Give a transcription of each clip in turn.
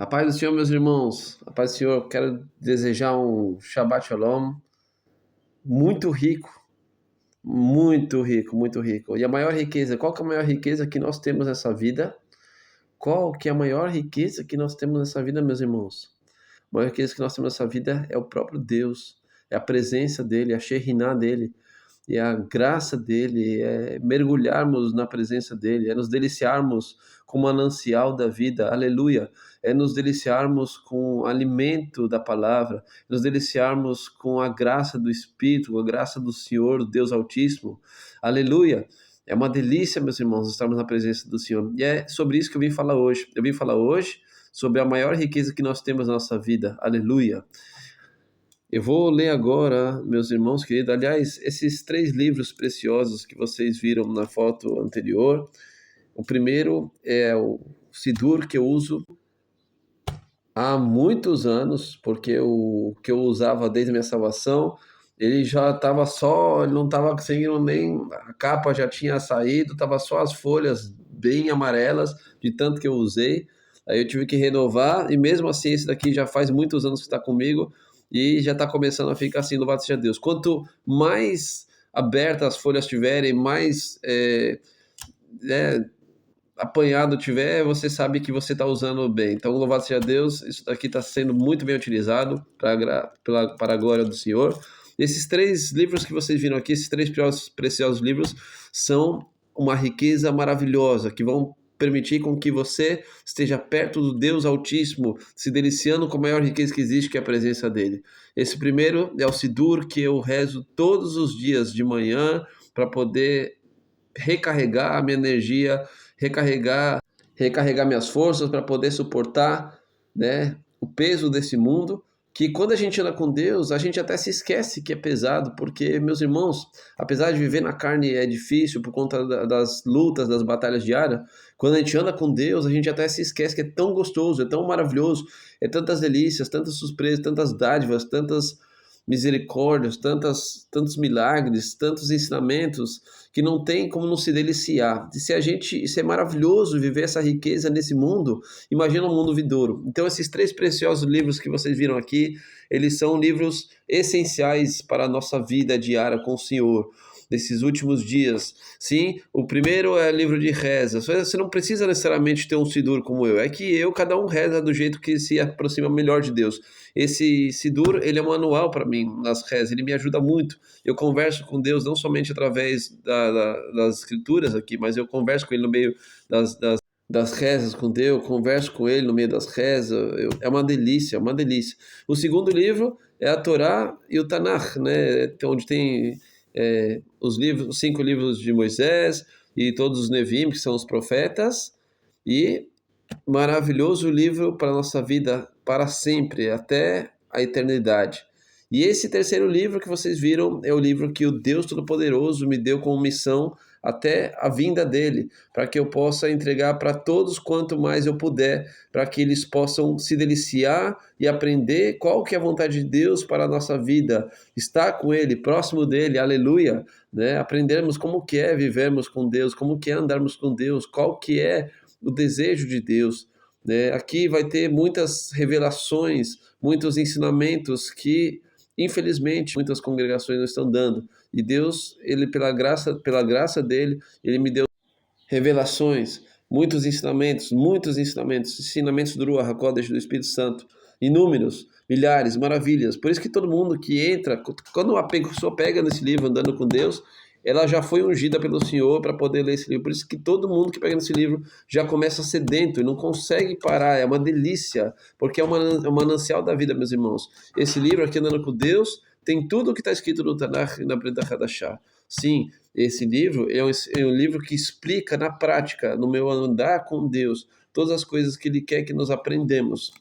A paz do Senhor, meus irmãos. A paz do Senhor, quero desejar um Shabbat Shalom muito rico, muito rico, muito rico. E a maior riqueza, qual que é a maior riqueza que nós temos nessa vida? Qual que é a maior riqueza que nós temos nessa vida, meus irmãos? A maior riqueza que nós temos nessa vida é o próprio Deus, é a presença dEle, a Shekhinah dEle, e a graça dele, é mergulharmos na presença dele, é nos deliciarmos com o manancial da vida, aleluia, é nos deliciarmos com o alimento da palavra, nos deliciarmos com a graça do Espírito, a graça do Senhor, Deus Altíssimo, aleluia. É uma delícia, meus irmãos, estarmos na presença do Senhor. E é sobre isso que eu vim falar hoje. Eu vim falar hoje sobre a maior riqueza que nós temos na nossa vida, aleluia. Eu vou ler agora, meus irmãos queridos, aliás, esses 3 livros preciosos que vocês viram na foto anterior. O primeiro é o Sidur, que eu uso há muitos anos, porque o que eu usava desde a minha salvação, ele já estava só, ele não estava conseguindo nem, a capa já tinha saído, estava só as folhas bem amarelas, de tanto que eu usei. Aí eu tive que renovar, e mesmo assim esse daqui já faz muitos anos que está comigo, e já está começando a ficar assim, louvado seja Deus. Quanto mais abertas as folhas tiverem, mais apanhado tiver, você sabe que você está usando bem. Então, louvado seja Deus, isso daqui está sendo muito bem utilizado para a glória do Senhor. Esses 3 livros que vocês viram aqui, esses 3 preciosos livros, são uma riqueza maravilhosa, que vão permitir com que você esteja perto do Deus Altíssimo, se deliciando com a maior riqueza que existe, que é a presença dele. Esse primeiro é o Sidur, que eu rezo todos os dias de manhã, para poder recarregar a minha energia, recarregar minhas forças para poder suportar, né, o peso desse mundo, que quando a gente anda com Deus, a gente até se esquece que é pesado, porque, meus irmãos, apesar de viver na carne é difícil por conta das lutas, das batalhas diárias, quando a gente anda com Deus, a gente até se esquece que é tão gostoso, é tão maravilhoso, é tantas delícias, tantas surpresas, tantas dádivas, tantas misericórdias, tantos milagres, tantos ensinamentos, que não tem como não se deliciar. Se é maravilhoso viver essa riqueza nesse mundo, imagina um mundo vindouro. Então esses 3 preciosos livros que vocês viram aqui, eles são livros essenciais para a nossa vida diária com o Senhor, desses últimos dias. Sim, o primeiro é livro de reza. Você não precisa necessariamente ter um Sidur como eu. É que cada um reza do jeito que se aproxima melhor de Deus. Esse Sidur, ele é um manual para mim nas rezas, ele me ajuda muito. Eu converso com Deus não somente através das escrituras aqui, mas eu converso com ele no meio das rezas com Deus, converso com ele no meio das rezas, é uma delícia, é uma delícia. O segundo livro é a Torá e o Tanakh, né, onde tem os 5 livros de Moisés e todos os Nevim, que são os profetas, e maravilhoso livro para a nossa vida para sempre, até a eternidade. E esse terceiro livro que vocês viram é o livro que o Deus Todo-Poderoso me deu como missão até a vinda dele, para que eu possa entregar para todos quanto mais eu puder, para que eles possam se deliciar e aprender qual que é a vontade de Deus para a nossa vida, estar com ele, próximo dele, aleluia, né? Aprendermos como que é vivermos com Deus, como que é andarmos com Deus, qual que é o desejo de Deus, né? Aqui vai ter muitas revelações, muitos ensinamentos que, infelizmente, muitas congregações não estão dando. E Deus, ele pela graça dele, ele me deu revelações, ensinamentos do Ruach HaKodesh, do Espírito Santo, inúmeros, milhares, maravilhas. Por isso que todo mundo que entra, quando a pessoa pega nesse livro andando com Deus, ela já foi ungida pelo Senhor para poder ler esse livro. Por isso que todo mundo que pega nesse livro já começa sedento e não consegue parar. É uma delícia, porque é um manancial da vida, meus irmãos. Esse livro aqui, Andando com Deus, tem tudo o que está escrito no Tanakh e na Brit Hadashah. Sim, esse livro é um livro que explica na prática, no meu andar com Deus, todas as coisas que Ele quer que nós aprendamos.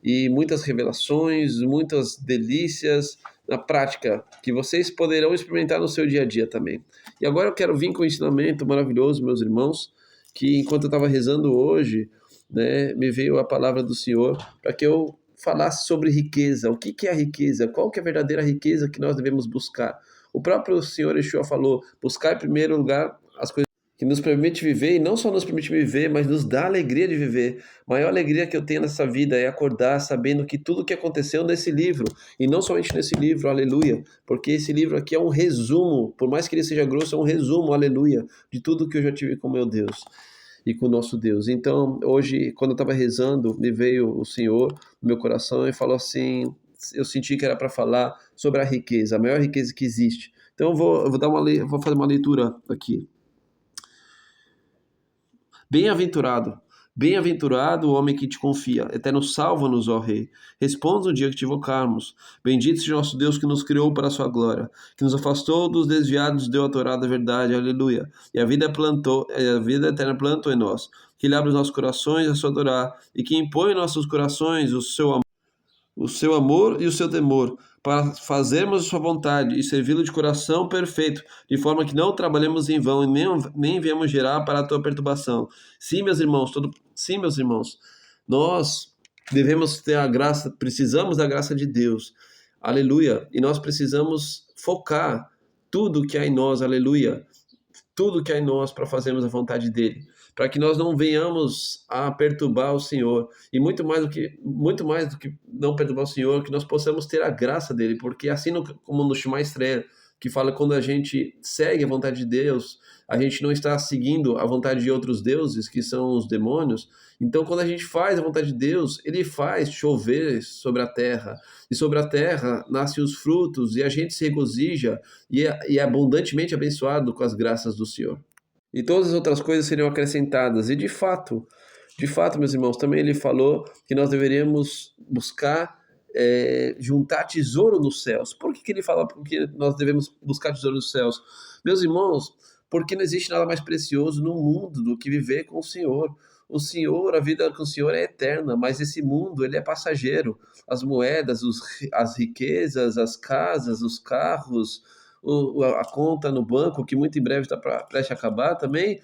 E muitas revelações, muitas delícias na prática, que vocês poderão experimentar no seu dia a dia também. E agora eu quero vir com um ensinamento maravilhoso, meus irmãos, que enquanto eu estava rezando hoje, né, me veio a palavra do Senhor para que eu falasse sobre riqueza. O que é a riqueza? Qual que é a verdadeira riqueza que nós devemos buscar? O próprio Senhor Yeshua falou: buscar em primeiro lugar as coisas que nos permite viver, e não só nos permite viver, mas nos dá a alegria de viver. A maior alegria que eu tenho nessa vida é acordar sabendo que tudo que aconteceu nesse livro, e não somente nesse livro, aleluia, porque esse livro aqui é um resumo, por mais que ele seja grosso, é um resumo, aleluia, de tudo que eu já tive com meu Deus e com o nosso Deus. Então, hoje, quando eu estava rezando, me veio o Senhor no meu coração e falou assim, eu senti que era para falar sobre a riqueza, a maior riqueza que existe. Então, eu vou fazer uma leitura aqui. Bem-aventurado, bem-aventurado o homem que te confia. Eterno, salva-nos, ó Rei. Responda no dia que te invocarmos. Bendito seja nosso Deus que nos criou para a sua glória, que nos afastou dos desviados, deu a Torá da verdade, aleluia. E a vida eterna plantou em nós. Que ele abre os nossos corações a sua Torá, e que impõe em nossos corações o seu amor e o seu temor, para fazermos a sua vontade e servi-lo de coração perfeito, de forma que não trabalhemos em vão e nem viemos gerar para a tua perturbação. Sim, meus irmãos, nós devemos ter a graça, precisamos da graça de Deus, aleluia, e nós precisamos focar tudo que há em nós, aleluia, tudo que há em nós para fazermos a vontade dele, para que nós não venhamos a perturbar o Senhor, e muito mais do que não perturbar o Senhor, que nós possamos ter a graça dele, porque assim como no Shema Israel, que fala quando a gente segue a vontade de Deus, a gente não está seguindo a vontade de outros deuses, que são os demônios. Então, quando a gente faz a vontade de Deus, ele faz chover sobre a terra, e sobre a terra nascem os frutos, e a gente se regozija e é abundantemente abençoado com as graças do Senhor. E todas as outras coisas seriam acrescentadas. E de fato, meus irmãos, também ele falou que nós deveríamos buscar juntar tesouro nos céus. Por que ele fala que nós devemos buscar tesouro nos céus? Meus irmãos, porque não existe nada mais precioso no mundo do que viver com o Senhor. O Senhor, a vida com o Senhor é eterna, mas esse mundo, ele é passageiro. As moedas, as riquezas, as casas, os carros, a conta no banco, que muito em breve está prestes a acabar também,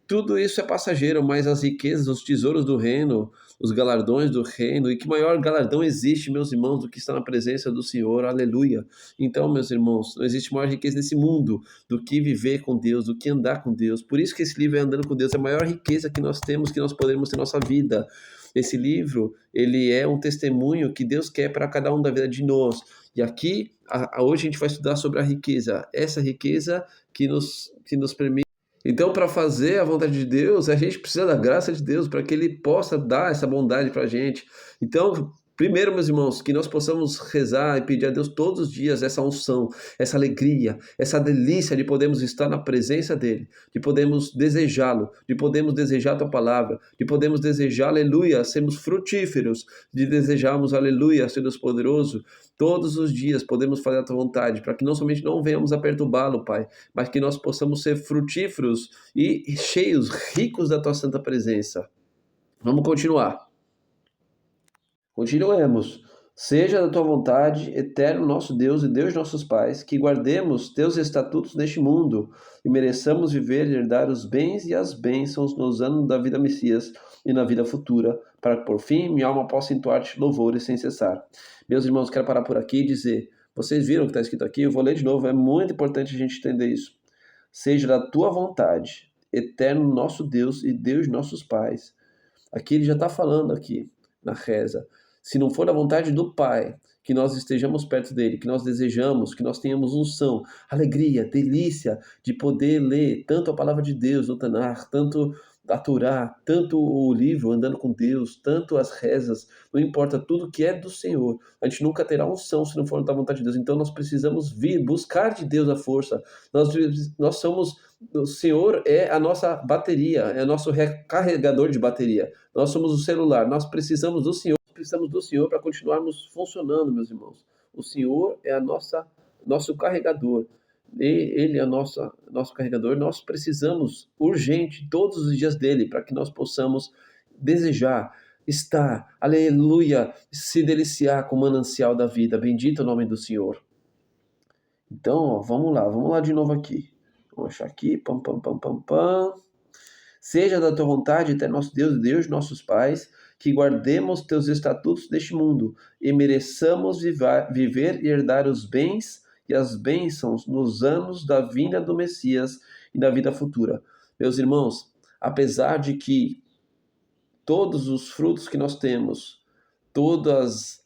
tudo isso é passageiro, mas as riquezas, os tesouros do reino, os galardões do reino, e que maior galardão existe, meus irmãos, do que estar na presença do Senhor, aleluia. Então, meus irmãos, não existe maior riqueza nesse mundo do que viver com Deus, do que andar com Deus. Por isso que esse livro é Andando com Deus, é a maior riqueza que nós temos, que nós podemos ter na nossa vida. Esse livro, ele é um testemunho que Deus quer para cada um da vida de nós. E aqui, hoje a gente vai estudar sobre a riqueza, essa riqueza que nos permite. Então, para fazer a vontade de Deus, a gente precisa da graça de Deus para que Ele possa dar essa bondade para a gente. Então, primeiro, meus irmãos, que nós possamos rezar e pedir a Deus todos os dias essa unção, essa alegria, essa delícia de podermos estar na presença dEle, de podermos desejá-lo, de podermos desejar a Tua palavra, de podermos desejar, aleluia, sermos frutíferos, de desejarmos, aleluia, ser Deus poderoso. Todos os dias podemos fazer a Tua vontade, para que não somente não venhamos a perturbá-lo, Pai, mas que nós possamos ser frutíferos e cheios, ricos da Tua santa presença. Vamos continuar. Continuemos. Seja da tua vontade, eterno nosso Deus e Deus de nossos pais, que guardemos teus estatutos neste mundo e mereçamos viver e herdar os bens e as bênçãos nos anos da vida Messias e na vida futura, para que por fim minha alma possa entoar-te louvores sem cessar. Meus irmãos, quero parar por aqui e dizer, vocês viram o que está escrito aqui? Eu vou ler de novo, é muito importante a gente entender isso. Seja da tua vontade, eterno nosso Deus e Deus de nossos pais. Aqui ele já está falando aqui na reza. Se não for da vontade do Pai, que nós estejamos perto dele, que nós desejamos, que nós tenhamos unção, alegria, delícia de poder ler tanto a palavra de Deus no Tanar, tanto a Torá, tanto o livro Andando com Deus, tanto as rezas, não importa, tudo que é do Senhor. A gente nunca terá unção se não for da vontade de Deus. Então nós precisamos vir, buscar de Deus a força. Nós somos, o Senhor é a nossa bateria, é o nosso recarregador de bateria. Nós somos o celular, nós precisamos do Senhor para continuarmos funcionando, meus irmãos. O Senhor é nosso carregador. Ele é nosso carregador. Nós precisamos urgente todos os dias dele para que nós possamos desejar estar, aleluia, se deliciar com o manancial da vida. Bendito é o nome do Senhor. Então, ó, vamos lá de novo aqui. Vamos achar aqui, pam, pam, pam, pam, pam. Seja da tua vontade, eterno nosso Deus e Deus de nossos pais, que guardemos teus estatutos deste mundo e mereçamos viver e herdar os bens e as bênçãos nos anos da vinda do Messias e da vida futura, Meus irmãos, apesar de que todos os frutos que nós temos, todas,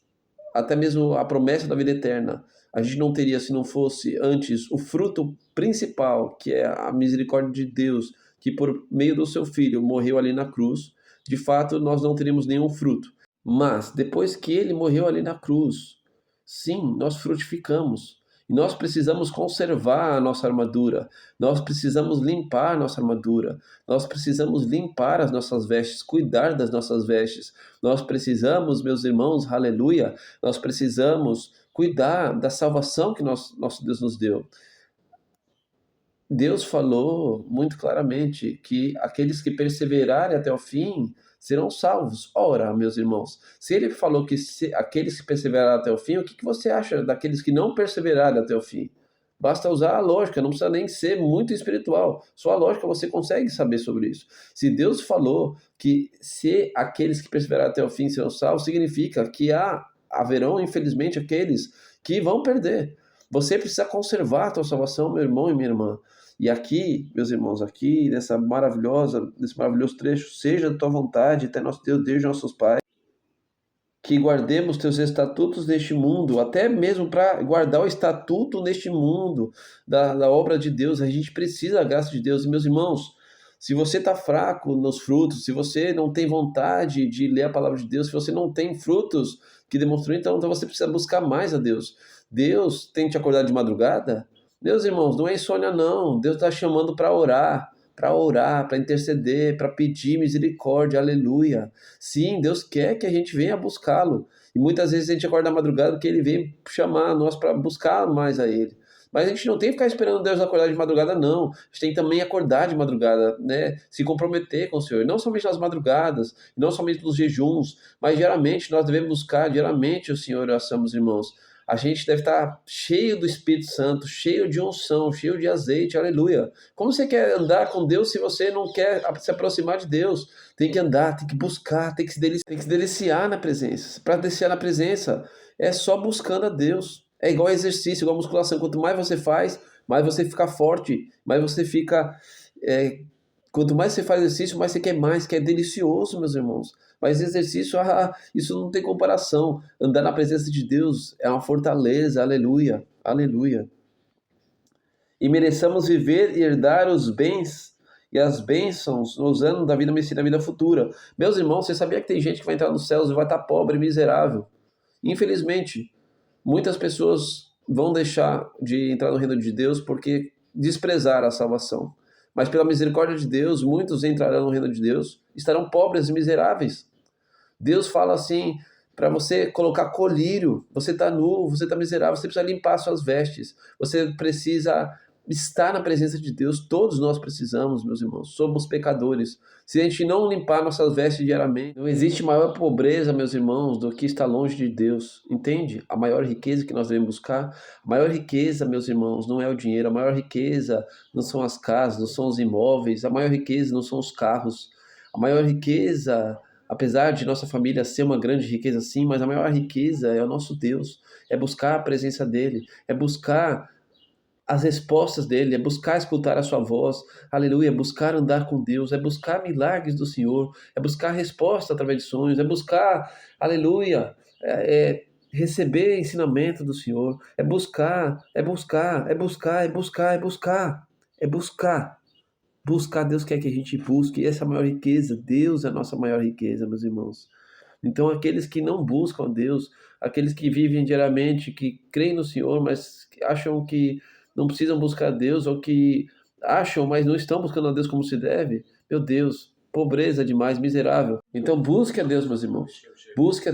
até mesmo a promessa da vida eterna, a gente não teria se não fosse antes o fruto principal, que é a misericórdia de Deus, que por meio do seu filho morreu ali na cruz. De fato, nós não teríamos nenhum fruto. Mas depois que ele morreu ali na cruz, sim, nós frutificamos. E nós precisamos conservar a nossa armadura. Nós precisamos limpar a nossa armadura. Nós precisamos limpar as nossas vestes, cuidar das nossas vestes. Nós precisamos, meus irmãos, aleluia, nós precisamos cuidar da salvação que nosso Deus nos deu. Deus falou muito claramente que aqueles que perseverarem até o fim serão salvos. Ora, meus irmãos, se ele falou que aqueles que perseverarem até o fim, o que você acha daqueles que não perseverarem até o fim? Basta usar a lógica, não precisa nem ser muito espiritual. Só a lógica você consegue saber sobre isso. Se Deus falou que se aqueles que perseverarem até o fim serão salvos, significa que haverão, infelizmente, aqueles que vão perder. Você precisa conservar a tua salvação, meu irmão e minha irmã. E aqui, meus irmãos, aqui nesse maravilhoso trecho, seja a tua vontade, até nosso Deus, desde nossos pais, que guardemos teus estatutos neste mundo, até mesmo para guardar o estatuto neste mundo da obra de Deus. A gente precisa da graça de Deus. E, meus irmãos, se você está fraco nos frutos, se você não tem vontade de ler a palavra de Deus, se você não tem frutos que demonstram, então você precisa buscar mais a Deus. Deus tem te acordado de madrugada? Meus irmãos, não é insônia não. Deus está chamando para orar, para interceder, para pedir misericórdia, aleluia. Sim, Deus quer que a gente venha buscá-lo. E muitas vezes a gente acorda na madrugada porque ele vem chamar nós para buscar mais a ele. Mas a gente não tem que ficar esperando Deus acordar de madrugada, não. A gente tem que também acordar de madrugada, né? Se comprometer com o Senhor. Não somente nas madrugadas, não somente nos jejuns, mas diariamente nós devemos buscar, diariamente o Senhor, meus irmãos. A gente deve estar cheio do Espírito Santo, cheio de unção, cheio de azeite, aleluia. Como você quer andar com Deus se você não quer se aproximar de Deus? Tem que andar, tem que buscar, tem que se deliciar na presença. Para deliciar na presença, é só buscando a Deus. É igual exercício, igual musculação. Quanto mais você faz, mais você fica forte, mais você fica. Quanto mais você faz exercício, mais você quer mais, que é delicioso, meus irmãos. Mas exercício, isso não tem comparação. Andar na presença de Deus é uma fortaleza, aleluia, aleluia. E mereçamos viver e herdar os bens e as bênçãos nos anos da vida messiânica, da vida futura. Meus irmãos, você sabia que tem gente que vai entrar nos céus e vai estar pobre, miserável? Infelizmente, muitas pessoas vão deixar de entrar no reino de Deus porque desprezaram a salvação. Mas pela misericórdia de Deus, muitos entrarão no reino de Deus, estarão pobres e miseráveis. Deus fala assim, para você colocar colírio, você está nu, você está miserável, você precisa limpar suas vestes, você precisa estar na presença de Deus. Todos nós precisamos, meus irmãos, somos pecadores. Se a gente não limpar nossas vestes diariamente, não existe maior pobreza, meus irmãos, do que estar longe de Deus, entende? A maior riqueza que nós devemos buscar, a maior riqueza, meus irmãos, não é o dinheiro, a maior riqueza não são as casas, não são os imóveis, a maior riqueza não são os carros, a maior riqueza, apesar de nossa família ser uma grande riqueza sim, mas a maior riqueza é o nosso Deus, é buscar a presença dele, é buscar as respostas dele, é buscar escutar a sua voz, aleluia, é buscar andar com Deus, é buscar milagres do Senhor, é buscar resposta através de sonhos, é buscar, aleluia, receber ensinamento do Senhor, é buscar, é buscar, é buscar, é buscar, é buscar, é buscar. Buscar, Deus quer que a gente busque, essa é a maior riqueza, Deus é a nossa maior riqueza, meus irmãos. Então, aqueles que não buscam a Deus, aqueles que vivem diariamente, que creem no Senhor, mas que acham que não precisam buscar a Deus, ou que acham, mas não estão buscando a Deus como se deve, meu Deus, pobreza demais, miserável. Então, busque a Deus, meus irmãos, busque a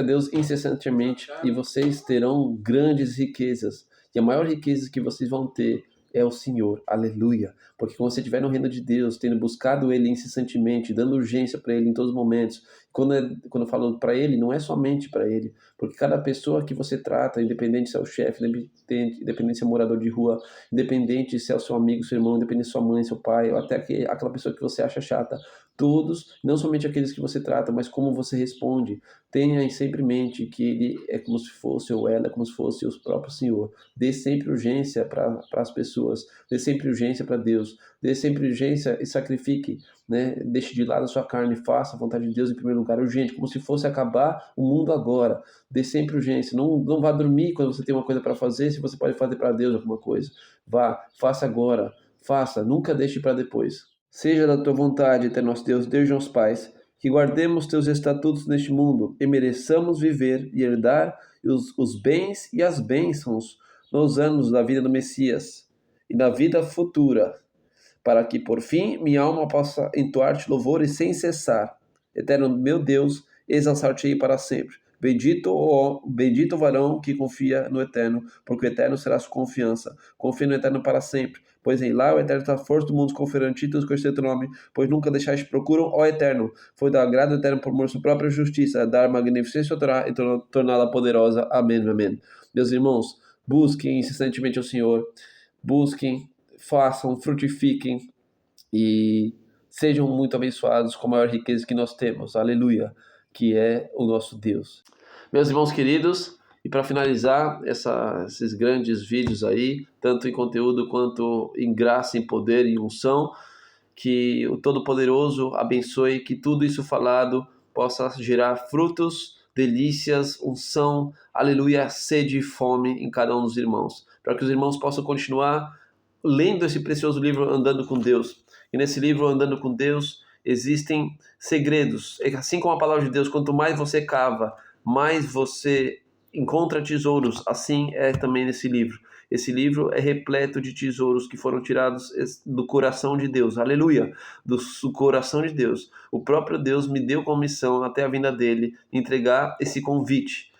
Deus incessantemente, e vocês terão grandes riquezas, e a maior riqueza que vocês vão ter é o Senhor, aleluia, porque quando você estiver no reino de Deus, tendo buscado Ele incessantemente, dando urgência para Ele em todos os momentos, quando eu falo para Ele, não é somente para Ele, porque cada pessoa que você trata, independente se é o chefe, independente se é morador de rua, independente se é o seu amigo, seu irmão, independente se é sua mãe, seu pai, ou até aquela pessoa que você acha chata, todos, não somente aqueles que você trata, mas como você responde. Tenha sempre em mente que ele é como se fosse, ou ela é como se fosse o próprio Senhor. Dê sempre urgência para as pessoas, dê sempre urgência para Deus, dê sempre urgência e sacrifique, né? Deixe de lado a sua carne, faça a vontade de Deus em primeiro lugar, urgente, como se fosse acabar o mundo agora. Dê sempre urgência, não vá dormir quando você tem uma coisa para fazer, se você pode fazer para Deus alguma coisa. Vá, faça agora, faça, nunca deixe para depois. Seja da tua vontade, eterno nosso Deus, Deus de nossos pais, que guardemos teus estatutos neste mundo e mereçamos viver e herdar os bens e as bênçãos nos anos da vida do Messias e na vida futura, para que por fim minha alma possa entoar-te louvores sem cessar. Eterno meu Deus, exalçar-te-ei para sempre. Bendito o varão que confia no Eterno, porque o Eterno será sua confiança. Confia no Eterno para sempre, pois em lá o Eterno está a força do mundo, conferando títulos com este teu nome, pois nunca deixaste procuram, ó Eterno. Foi do agrado do Eterno por mor sua própria justiça, dar magnificência ao Torá e torná-la poderosa. Amém, amém. Meus irmãos, busquem incessantemente ao Senhor, busquem, façam, frutifiquem e sejam muito abençoados com a maior riqueza que nós temos, aleluia, que é o nosso Deus. Meus irmãos queridos, e para finalizar esses grandes vídeos aí, tanto em conteúdo quanto em graça, em poder e unção, que o Todo-Poderoso abençoe, que tudo isso falado possa gerar frutos, delícias, unção, aleluia, sede e fome em cada um dos irmãos, para que os irmãos possam continuar lendo esse precioso livro Andando com Deus. E nesse livro Andando com Deus existem segredos. Assim como a palavra de Deus, quanto mais você cava, mais você encontra tesouros. Assim é também nesse livro. Esse livro é repleto de tesouros que foram tirados do coração de Deus. Aleluia! Do coração de Deus. O próprio Deus me deu como missão, até a vinda dele, entregar esse convite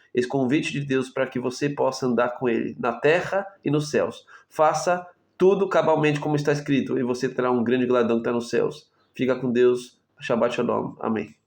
de Deus para que você possa andar com ele na terra e nos céus. Faça tudo cabalmente como está escrito, e você terá um grande galardão que está nos céus. Fica com Deus. Shabbat Shalom. Amém.